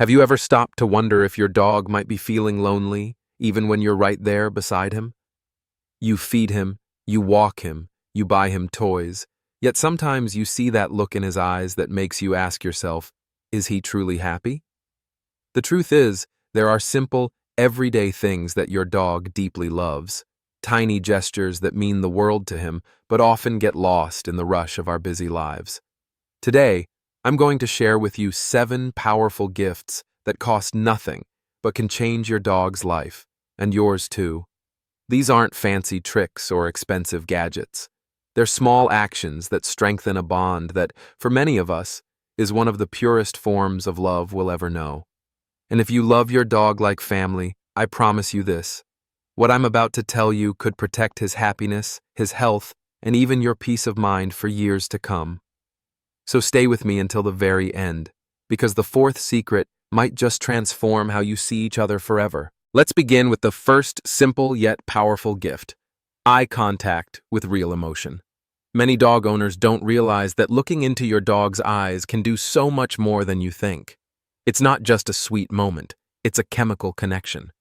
Have you ever stopped to wonder if your dog might be feeling lonely, even when you're right there beside him? You feed him, you walk him, you buy him toys, yet sometimes you see that look in his eyes that makes you ask yourself, is he truly happy? The truth is, there are simple, everyday things that your dog deeply loves, tiny gestures that mean the world to him, but often get lost in the rush of our busy lives. Today, I'm going to share with you 7 powerful gifts that cost nothing but can change your dog's life, and yours too. These aren't fancy tricks or expensive gadgets. They're small actions that strengthen a bond that, for many of us, is one of the purest forms of love we'll ever know. And if you love your dog like family, I promise you this. What I'm about to tell you could protect his happiness, his health, and even your peace of mind for years to come. So stay with me until the very end, because the 4th secret might just transform how you see each other forever. Let's begin with the first simple yet powerful gift: eye contact with real emotion. Many dog owners don't realize that looking into your dog's eyes can do so much more than you think. It's not just a sweet moment, it's a chemical connection.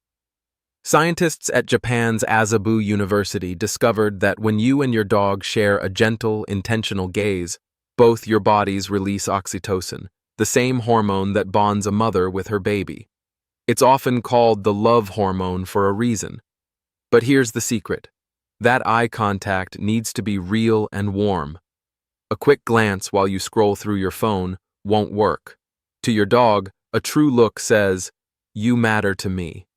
Scientists at Japan's Azabu University discovered that when you and your dog share a gentle, intentional gaze, both your bodies release oxytocin, the same hormone that bonds a mother with her baby. It's often called the love hormone for a reason. But here's the secret. That eye contact needs to be real and warm. A quick glance while you scroll through your phone won't work. To your dog, a true look says, "You matter to me."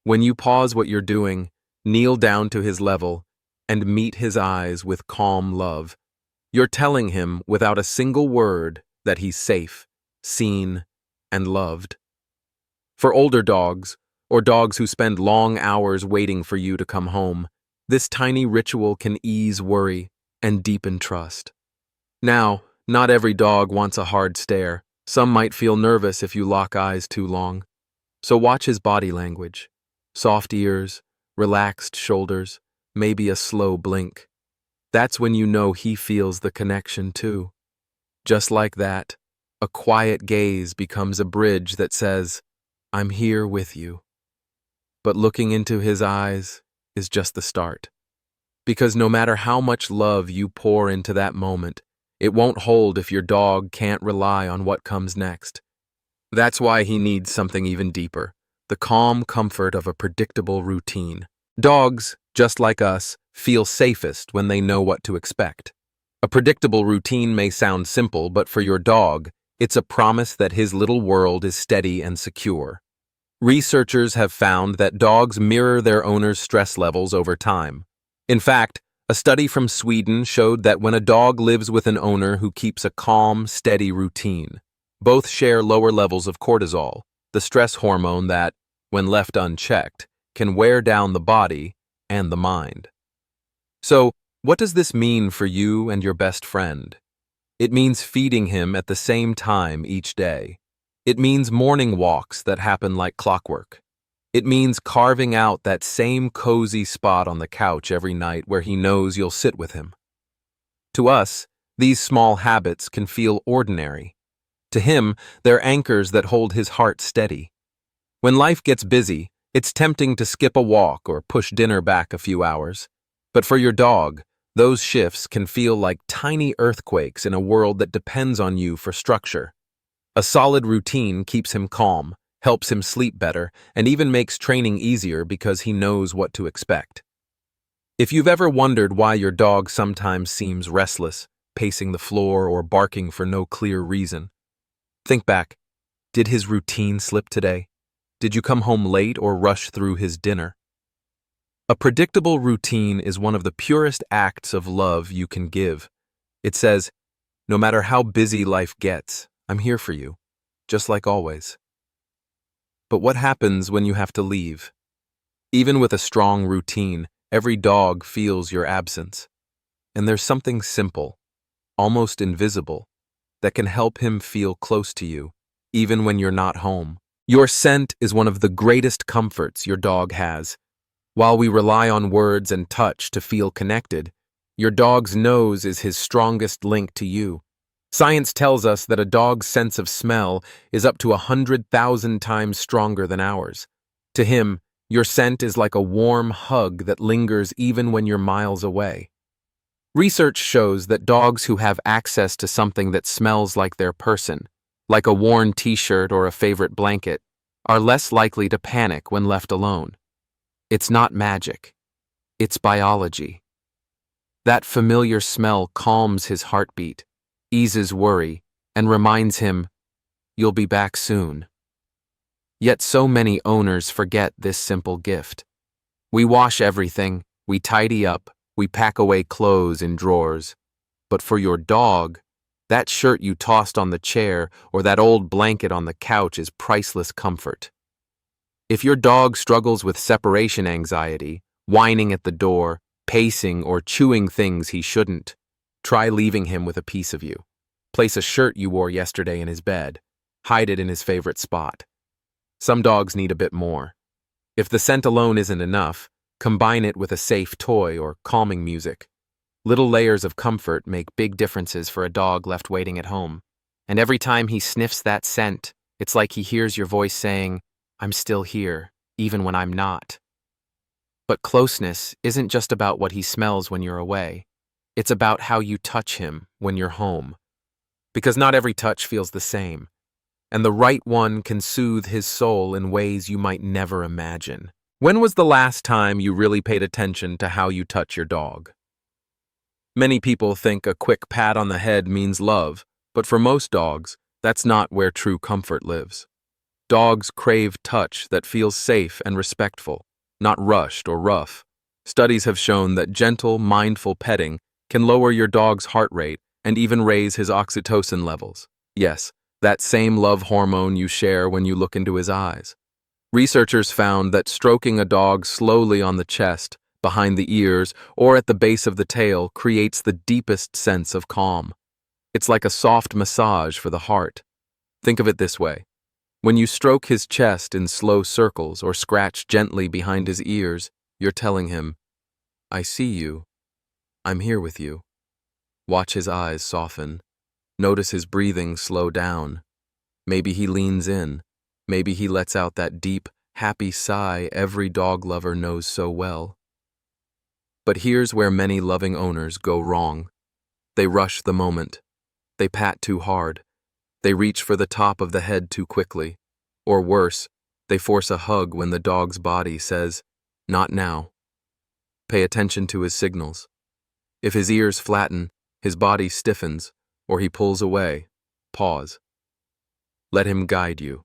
When you pause what you're doing, kneel down to his level, and meet his eyes with calm love, you're telling him without a single word that he's safe, seen, and loved. For older dogs, or dogs who spend long hours waiting for you to come home, this tiny ritual can ease worry and deepen trust. Now, not every dog wants a hard stare. Some might feel nervous if you lock eyes too long. So watch his body language. Soft ears, relaxed shoulders, maybe a slow blink. That's when you know he feels the connection too. Just like that, a quiet gaze becomes a bridge that says, "I'm here with you." But looking into his eyes is just the start. Because no matter how much love you pour into that moment, it won't hold if your dog can't rely on what comes next. That's why he needs something even deeper, the calm comfort of a predictable routine. Dogs, just like us, feel safest when they know what to expect. A predictable routine may sound simple, but for your dog, it's a promise that his little world is steady and secure. Researchers have found that dogs mirror their owners' stress levels over time. In fact, a study from Sweden showed that when a dog lives with an owner who keeps a calm, steady routine, both share lower levels of cortisol, the stress hormone that, when left unchecked, can wear down the body and the mind. So, what does this mean for you and your best friend? It means feeding him at the same time each day. It means morning walks that happen like clockwork. It means carving out that same cozy spot on the couch every night where he knows you'll sit with him. To us, these small habits can feel ordinary. To him, they're anchors that hold his heart steady. When life gets busy, it's tempting to skip a walk or push dinner back a few hours. But for your dog, those shifts can feel like tiny earthquakes in a world that depends on you for structure. A solid routine keeps him calm, helps him sleep better, and even makes training easier because he knows what to expect. If you've ever wondered why your dog sometimes seems restless, pacing the floor or barking for no clear reason, think back. Did his routine slip today? Did you come home late or rush through his dinner? A predictable routine is one of the purest acts of love you can give. It says, no matter how busy life gets, I'm here for you, just like always. But what happens when you have to leave? Even with a strong routine, every dog feels your absence. And there's something simple, almost invisible, that can help him feel close to you, even when you're not home. Your scent is one of the greatest comforts your dog has. While we rely on words and touch to feel connected, your dog's nose is his strongest link to you. Science tells us that a dog's sense of smell is up to 100,000 times stronger than ours. To him, your scent is like a warm hug that lingers even when you're miles away. Research shows that dogs who have access to something that smells like their person, like a worn t-shirt or a favorite blanket, are less likely to panic when left alone. It's not magic. It's biology. That familiar smell calms his heartbeat, eases worry, and reminds him, "You'll be back soon." Yet so many owners forget this simple gift. We wash everything, we tidy up, we pack away clothes in drawers. But for your dog, that shirt you tossed on the chair or that old blanket on the couch is priceless comfort. If your dog struggles with separation anxiety, whining at the door, pacing, or chewing things he shouldn't, try leaving him with a piece of you. Place a shirt you wore yesterday in his bed. Hide it in his favorite spot. Some dogs need a bit more. If the scent alone isn't enough, combine it with a safe toy or calming music. Little layers of comfort make big differences for a dog left waiting at home. And every time he sniffs that scent, it's like he hears your voice saying, "I'm still here, even when I'm not." But closeness isn't just about what he smells when you're away. It's about how you touch him when you're home. Because not every touch feels the same, and the right one can soothe his soul in ways you might never imagine. When was the last time you really paid attention to how you touch your dog? Many people think a quick pat on the head means love, but for most dogs, that's not where true comfort lives. Dogs crave touch that feels safe and respectful, not rushed or rough. Studies have shown that gentle, mindful petting can lower your dog's heart rate and even raise his oxytocin levels. Yes, that same love hormone you share when you look into his eyes. Researchers found that stroking a dog slowly on the chest, behind the ears, or at the base of the tail creates the deepest sense of calm. It's like a soft massage for the heart. Think of it this way. When you stroke his chest in slow circles or scratch gently behind his ears, you're telling him, "I see you. I'm here with you." Watch his eyes soften. Notice his breathing slow down. Maybe he leans in. Maybe he lets out that deep, happy sigh every dog lover knows so well. But here's where many loving owners go wrong. They rush the moment. They pat too hard. They reach for the top of the head too quickly. Or worse, they force a hug when the dog's body says, "Not now." Pay attention to his signals. If his ears flatten, his body stiffens, or he pulls away, pause. Let him guide you.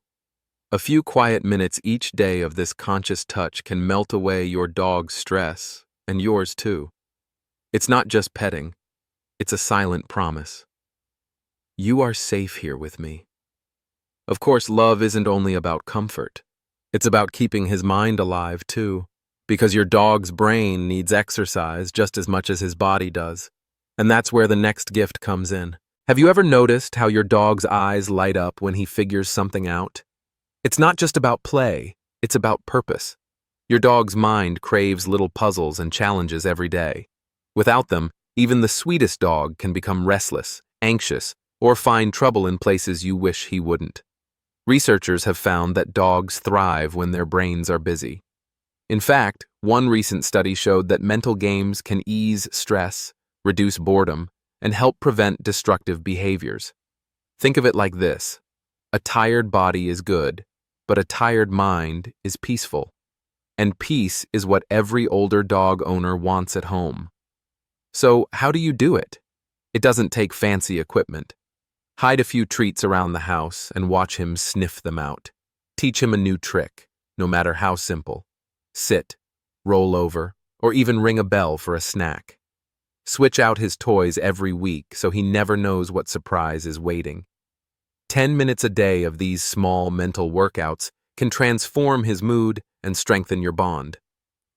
A few quiet minutes each day of this conscious touch can melt away your dog's stress, and yours too. It's not just petting, it's a silent promise. You are safe here with me. Of course, love isn't only about comfort. It's about keeping his mind alive too, because your dog's brain needs exercise just as much as his body does. And that's where the next gift comes in. Have you ever noticed how your dog's eyes light up when he figures something out? It's not just about play, it's about purpose. Your dog's mind craves little puzzles and challenges every day. Without them, even the sweetest dog can become restless, anxious, or find trouble in places you wish he wouldn't. Researchers have found that dogs thrive when their brains are busy. In fact, one recent study showed that mental games can ease stress, reduce boredom, and help prevent destructive behaviors. Think of it like this. A tired body is good, but a tired mind is peaceful. And peace is what every older dog owner wants at home. So, how do you do it? It doesn't take fancy equipment. Hide a few treats around the house and watch him sniff them out. Teach him a new trick, no matter how simple. Sit, roll over, or even ring a bell for a snack. Switch out his toys every week so he never knows what surprise is waiting. 10 minutes a day of these small mental workouts can transform his mood and strengthen your bond.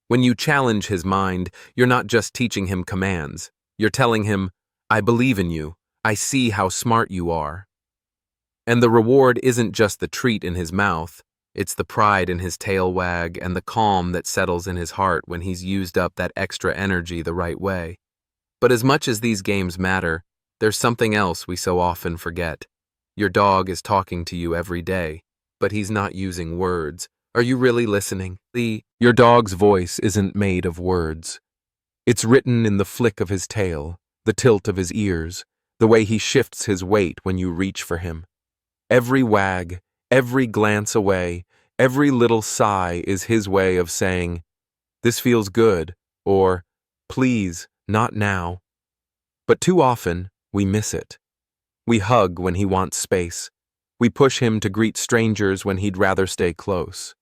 When you challenge his mind, you're not just teaching him commands. You're telling him, "I believe in you. I see how smart you are." And the reward isn't just the treat in his mouth, it's the pride in his tail wag and the calm that settles in his heart when he's used up that extra energy the right way. But as much as these games matter, There's something else we so often forget. Your dog is talking to you every day, but he's not using words. Are you really listening? Your dog's voice isn't made of words. It's written in the flick of his tail, the tilt of his ears, the way he shifts his weight when you reach for him. Every wag, every glance away, every little sigh is his way of saying, "This feels good," or "Please, not now." But too often, we miss it. We hug when he wants space. We push him to greet strangers when he'd rather stay close.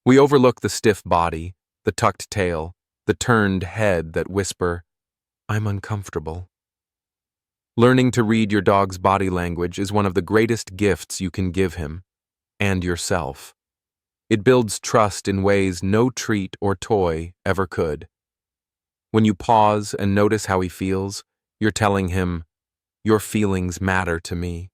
We overlook the stiff body, the tucked tail, the turned head that whisper, "I'm uncomfortable." Learning to read your dog's body language is one of the greatest gifts you can give him, and yourself. It builds trust in ways no treat or toy ever could. When you pause and notice how he feels, you're telling him, "Your feelings matter to me."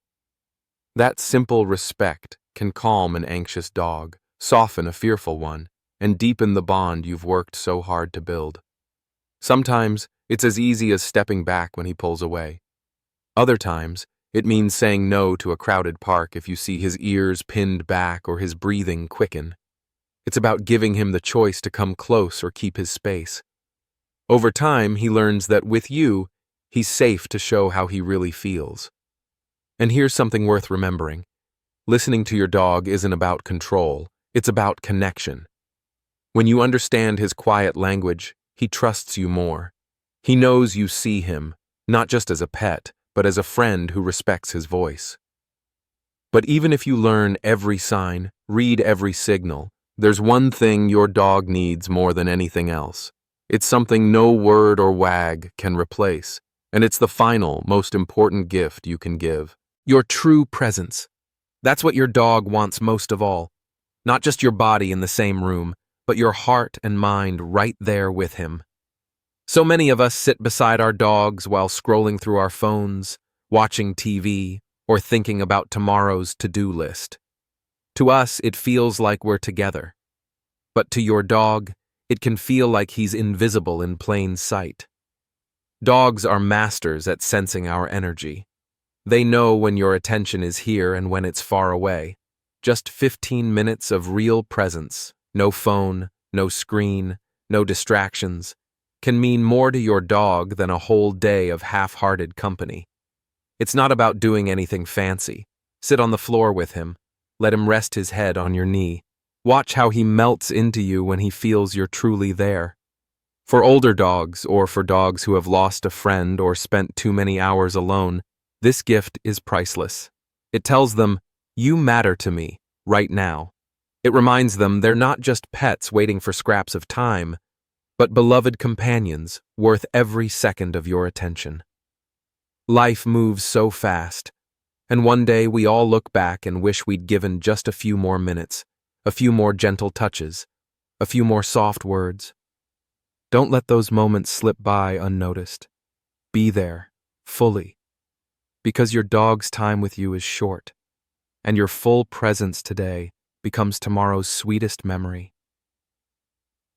That simple respect can calm an anxious dog, soften a fearful one, and deepen the bond you've worked so hard to build. Sometimes it's as easy as stepping back when he pulls away. Other times, it means saying no to a crowded park if you see his ears pinned back or his breathing quicken. It's about giving him the choice to come close or keep his space. Over time, he learns that with you, he's safe to show how he really feels. And here's something worth remembering. Listening to your dog isn't about control, it's about connection. When you understand his quiet language, he trusts you more. He knows you see him, not just as a pet, but as a friend who respects his voice. But even if you learn every sign, read every signal, there's one thing your dog needs more than anything else. It's something no word or wag can replace, and it's the final, most important gift you can give. Your true presence. That's what your dog wants most of all. Not just your body in the same room, but your heart and mind right there with him. So many of us sit beside our dogs while scrolling through our phones, watching TV, or thinking about tomorrow's to-do list. To us, it feels like we're together. But to your dog, it can feel like he's invisible in plain sight. Dogs are masters at sensing our energy. They know when your attention is here and when it's far away. Just 15 minutes of real presence, no phone, no screen, no distractions, can mean more to your dog than a whole day of half-hearted company. It's not about doing anything fancy. Sit on the floor with him. Let him rest his head on your knee. Watch how he melts into you when he feels you're truly there. For older dogs, or for dogs who have lost a friend or spent too many hours alone, this gift is priceless. It tells them, "You matter to me, right now." It reminds them they're not just pets waiting for scraps of time, but beloved companions worth every second of your attention. Life moves so fast, and one day we all look back and wish we'd given just a few more minutes, a few more gentle touches, a few more soft words. Don't let those moments slip by unnoticed. Be there, fully, because your dog's time with you is short, and your full presence today becomes tomorrow's sweetest memory.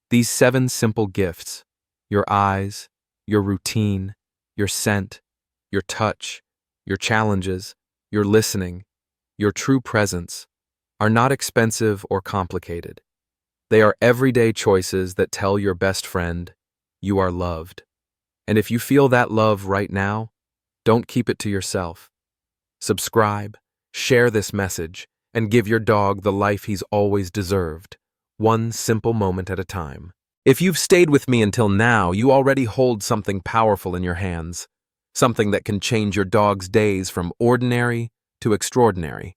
These 7 simple gifts, your eyes, your routine, your scent, your touch, your challenges, your listening, your true presence, are not expensive or complicated. They are everyday choices that tell your best friend, you are loved. And if you feel that love right now, don't keep it to yourself. Subscribe, share this message, and give your dog the life he's always deserved, one simple moment at a time. If you've stayed with me until now, you already hold something powerful in your hands, something that can change your dog's days from ordinary to extraordinary.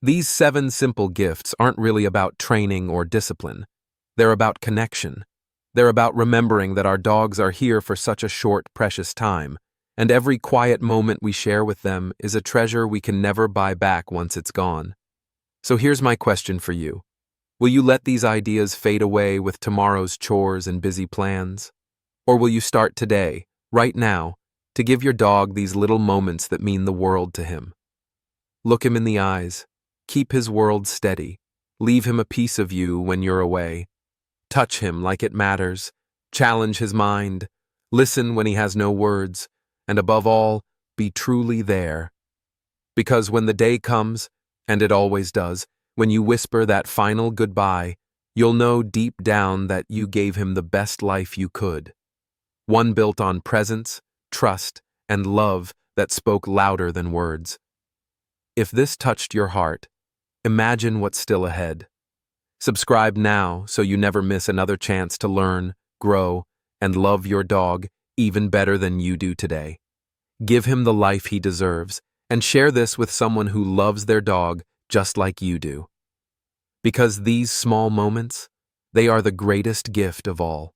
These 7 simple gifts aren't really about training or discipline. They're about connection. They're about remembering that our dogs are here for such a short, precious time, and every quiet moment we share with them is a treasure we can never buy back once it's gone. So here's my question for you. Will you let these ideas fade away with tomorrow's chores and busy plans? Or will you start today, right now, to give your dog these little moments that mean the world to him? Look him in the eyes. Keep his world steady. Leave him a piece of you when you're away. Touch him like it matters. Challenge his mind. Listen when he has no words. and above all, be truly there. Because when the day comes, and it always does, when you whisper that final goodbye, you'll know deep down that you gave him the best life you could. One built on presence, trust, and love that spoke louder than words. If this touched your heart, imagine what's still ahead. Subscribe now so you never miss another chance to learn, grow, and love your dog even better than you do today. Give him the life he deserves, and share this with someone who loves their dog just like you do. Because these small moments, they are the greatest gift of all.